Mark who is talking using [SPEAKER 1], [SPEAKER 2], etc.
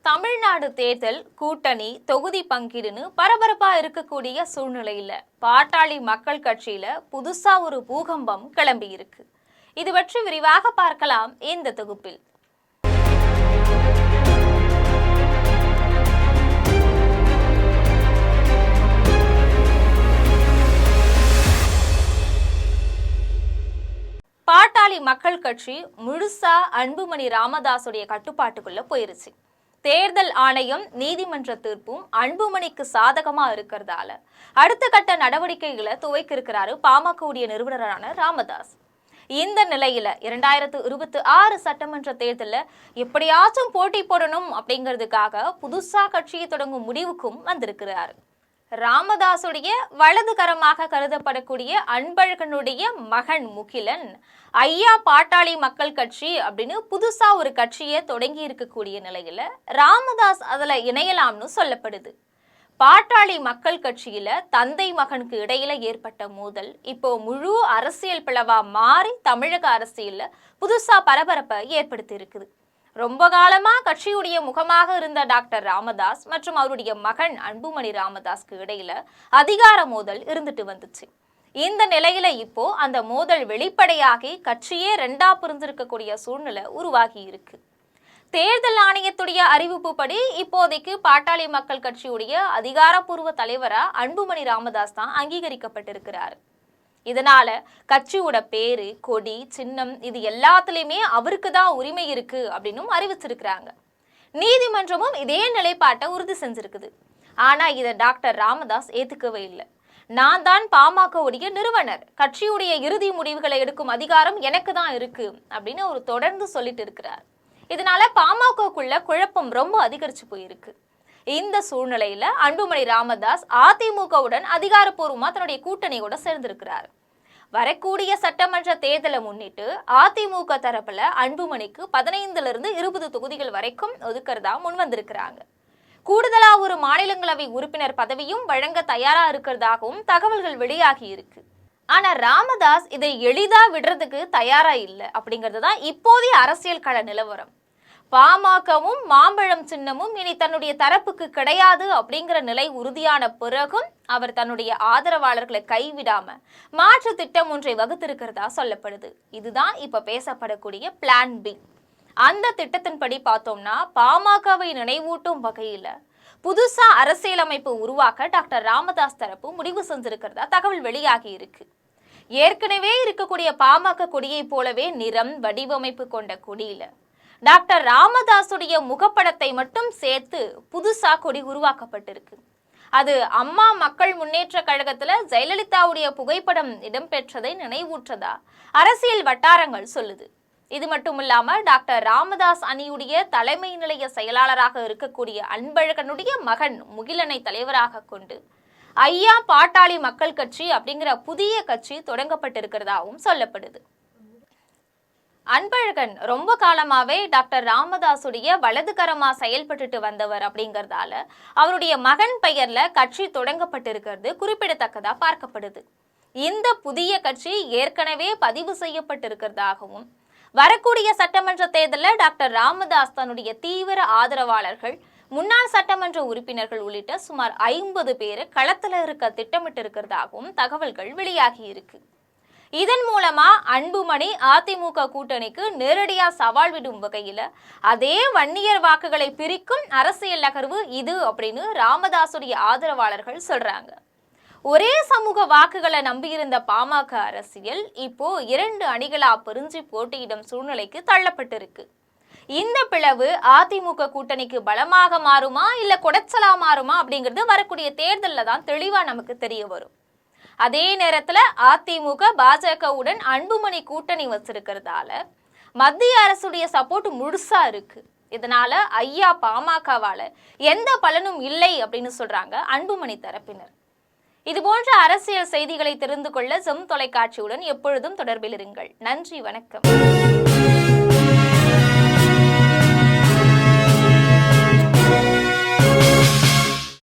[SPEAKER 1] தமிழ்நாடு தேர்தல் கூட்டணி தொகுதி பங்கீடுன்னு பரபரப்பா இருக்கக்கூடிய சூழ்நிலையில பாட்டாளி மக்கள் கட்சியில புதுசா ஒரு பூகம்பம் கிளம்பி இருக்கு. இது பற்றி விரிவாக பார்க்கலாம் இந்த தொகுப்பில். பாட்டாளி மக்கள் கட்சி முழுசா அன்புமணி ராமதாஸுடைய கட்டுப்பாட்டுக்குள்ள போயிருச்சு. தேர்தல் ஆணையம் நீதிமன்ற தீர்ப்பும் அன்புமணிக்கு சாதகமா இருக்கிறதால அடுத்த கட்ட நடவடிக்கைகளை துவக்கியிருக்கிறாரு பாமகவுடைய நிறுவனரான ராமதாஸ். இந்த நிலையில 2026 சட்டமன்ற தேர்தலில் எப்படியாச்சும் போட்டி போடணும் அப்படிங்கிறதுக்காக புதுசா கட்சியை தொடங்கும் முடிவுக்கும் வந்திருக்கிறாரு. ராமதாசுடைய வலதுகரமாக கருதப்படக்கூடிய அன்பழகனுடைய மகன் முகிலன் ஐயா பாட்டாளி மக்கள் கட்சி அப்படின்னு புதுசா ஒரு கட்சியை தொடங்கி இருக்கக்கூடிய நிலையில ராமதாஸ் அதுல இணையலாம்னு சொல்லப்படுது. பாட்டாளி மக்கள் கட்சியில தந்தை மகனுக்கு இடையில ஏற்பட்ட மோதல் இப்போ முழு அரசியல் பிளவா மாறி தமிழக அரசியல்ல புதுசா பரபரப்பை ஏற்படுத்தி இருக்குது. ரொம்ப காலமா கட்சியுடைய முகமாக இருந்த டாக்டர் ராமதாஸ் மற்றும் அவருடைய மகன் அன்புமணி ராமதாஸ்க்கு இடையில அதிகார மோதல் இருந்துட்டு வந்துச்சு. இந்த நிலையில இப்போ அந்த மோதல் வெளிப்படையாகி கட்சியே ரெண்டா பிரிஞ்சிருக்கக்கூடிய சூழ்நிலை உருவாகி இருக்கு. தேர்தல் ஆணையத்துடைய அறிவிப்பு படி இப்போதைக்கு பாட்டாளி மக்கள் கட்சியுடைய அதிகாரப்பூர்வ தலைவரா அன்புமணி ராமதாஸ் தான் அங்கீகரிக்கப்பட்டிருக்கிறார். இதனால கட்சியோட பேரு, கொடி, சின்னம் இது எல்லாத்துலயுமே அவருக்கு தான் உரிமை இருக்கு அப்படின்னு அறிவிச்சிருக்கிறாங்க. நீதிமன்றமும் இதே நிலைப்பாட்டை உறுதி செஞ்சிருக்குது. ஆனா இதை டாக்டர் ராமதாஸ் ஏத்துக்கவே இல்லை. நான் தான் பாமகவுடைய நிறுவனர், கட்சியுடைய இறுதி முடிவுகளை எடுக்கும் அதிகாரம் எனக்கு தான் இருக்கு அப்படின்னு அவர் தொடர்ந்து சொல்லிட்டு இருக்கிறார். இதனால பாமகக்குள்ள குழப்பம் ரொம்ப அதிகரிச்சு போயிருக்கு. இந்த சூழ்நிலையில அன்புமணி ராமதாஸ் அதிமுகவுடன் அதிகாரப்பூர்வமா தன்னுடைய கூட்டணியோட சேர்ந்திருக்கிறார். வரக்கூடிய சட்டமன்ற தேர்தலை முன்னிட்டு அதிமுக தரப்புல அன்புமணிக்கு 15-20 தொகுதிகள் வரைக்கும் ஒதுக்கிறதா முன் வந்திருக்கிறாங்க. கூடுதலா ஒரு மாநிலங்களவை உறுப்பினர் பதவியும் வழங்க தயாரா இருக்கிறதாகவும் தகவல்கள் வெளியாகி இருக்கு. ஆனா ராமதாஸ் இதை எளிதா விடுறதுக்கு தயாரா இல்லை அப்படிங்கிறதுதான் இப்போதைய அரசியல் கள நிலவரம். பாமகவும் மாம்பழம் சின்னமும் இனி தன்னுடைய தரப்புக்கு கிடையாது அப்படிங்கிற நிலை உறுதியான பிறகும் அவர் தன்னுடைய ஆதரவாளர்களை கைவிடாம மாற்று திட்டம் ஒன்றை வகுத்திருக்கிறதா சொல்லப்படுது. இதுதான் இப்ப பேசப்படக்கூடிய பிளான் பி. அந்த திட்டத்தின்படி பார்த்தோம்னா பாமகவை நினைவூட்டும் வகையில புதுசா அரசியலமைப்பு உருவாக்க டாக்டர் ராமதாஸ் தரப்பு முடிவு செஞ்சிருக்கிறதா தகவல் வெளியாகி இருக்கு. ஏற்கனவே இருக்கக்கூடிய பாமக கொடியை போலவே நிறம், வடிவமைப்பு கொண்ட கொடியில டாக்டர் ராமதாசுடைய முகப்படத்தை மட்டும் சேர்த்து புதுசா கொடி உருவாக்கப்பட்டிருக்கு. அது அம்மா மக்கள் முன்னேற்ற கழகத்துல ஜெயலலிதாவுடைய புகைப்படம் இடம்பெற்றதை நினைவூற்றதா அரசியல் வட்டாரங்கள் சொல்லுது. இது மட்டும் இல்லாம டாக்டர் ராமதாஸ் அணியுடைய தலைமை நிலைய செயலாளராக இருக்கக்கூடிய அன்பழகனுடைய மகன் முகிலனை தலைவராக கொண்டு ஐயா பாட்டாளி மக்கள் கட்சி அப்படிங்கிற புதிய கட்சி தொடங்கப்பட்டிருக்கிறதாவும் சொல்லப்படுது. அன்பழகன் ரொம்ப காலமாவே டாக்டர் ராமதாசுடைய வலதுகரமா செயல்பட்டுட்டு வந்தவர் அப்படிங்கறதால அவருடைய மகன் பெயர்ல கட்சி தொடங்கப்பட்டிருக்கிறது குறிப்பிடத்தக்கதா பார்க்கப்படுது. இந்த புதிய கட்சி ஏற்கனவே பதிவு செய்யப்பட்டிருக்கிறதாகவும் வரக்கூடிய சட்டமன்ற தேர்தலில் டாக்டர் ராமதாஸ் தன்னுடைய தீவிர ஆதரவாளர்கள், முன்னாள் சட்டமன்ற உறுப்பினர்கள் உள்ளிட்ட சுமார் 50 பேரை களத்துல இருக்க திட்டமிட்டு இருக்கிறதாகவும் தகவல்கள் வெளியாகி இருக்கு. இதன் மூலமா அன்புமணி அதிமுக கூட்டணிக்கு நேரடியா சவால் விடும் வகையில அதே வன்னியர் வாக்குகளை பிரிக்கும் அரசியல் நகர்வு இது அப்படின்னு ராமதாசுடைய ஆதரவாளர்கள் சொல்றாங்க. ஒரே சமூக வாக்குகளை நம்பியிருந்த பாமக அரசியல் இப்போ 2 அணிகளா பிரிஞ்சு போட்டியிடும் சூழ்நிலைக்கு தள்ளப்பட்டிருக்கு. இந்த பிளவு அதிமுக கூட்டணிக்கு பலமாக மாறுமா இல்ல குடைச்சலா மாறுமா அப்படிங்கிறது வரக்கூடிய தேர்தலில் தான் தெளிவா நமக்கு தெரிய வரும். அதே நேரத்துல அதிமுக பாஜகவுடன் அன்புமணி கூட்டணி வச்சிருக்கிறதால மத்திய அரசுடைய சப்போர்ட் முழுசா இருக்கு. இதனால ஐயா பாமகவால எந்த பலனும் இல்லை அப்படின்னு சொல்றாங்க அன்புமணி தரப்பினர். இது போன்ற அரசியல் செய்திகளை தெரிந்து கொள்ள ஜெம் தொலைக்காட்சியுடன் எப்பொழுதும் தொடர்பில் இருங்கள். நன்றி, வணக்கம்.